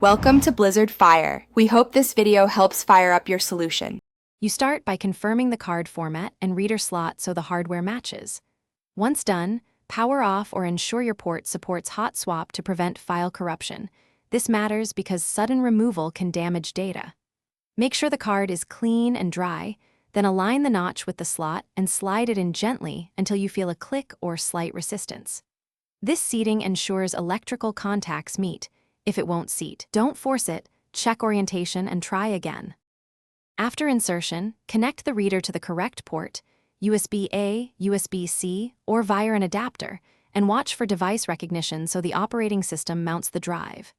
Welcome to Blizzard Fire. We hope this video helps fire up your solution. You start by confirming the card format and reader slot so the hardware matches. Once done, power off or ensure your port supports hot swap to prevent file corruption. This matters because sudden removal can damage data. Make sure the card is clean and dry, then align the notch with the slot and slide it in gently until you feel a click or slight resistance. This seating ensures electrical contacts meet. If it won't seat, don't force it, check orientation and try again. After insertion, connect the reader to the correct port, USB-A, USB-C, or via an adapter, and watch for device recognition so the operating system mounts the drive.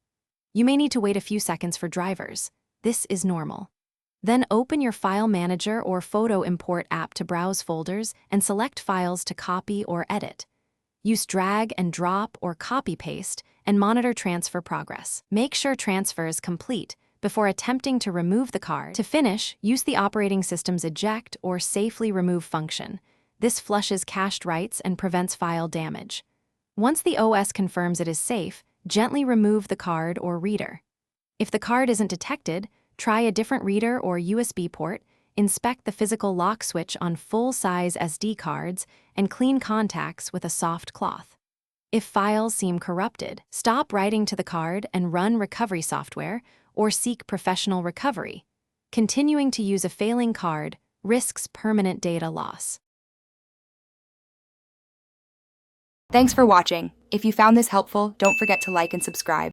You may need to wait a few seconds for drivers. This is normal. Then open your File Manager or Photo Import app to browse folders and select files to copy or edit. Use drag and drop or copy-paste and monitor transfer progress. Make sure transfer is complete before attempting to remove the card. To finish, use the operating system's eject or safely remove function. This flushes cached writes and prevents file damage. Once the OS confirms it is safe, gently remove the card or reader. If the card isn't detected, try a different reader or USB port, inspect the physical lock switch on full-size SD cards, and clean contacts with a soft cloth. If files seem corrupted, stop writing to the card and run recovery software or seek professional recovery. Continuing to use a failing card risks permanent data loss. Thanks for watching. If you found this helpful, don't forget to like and subscribe.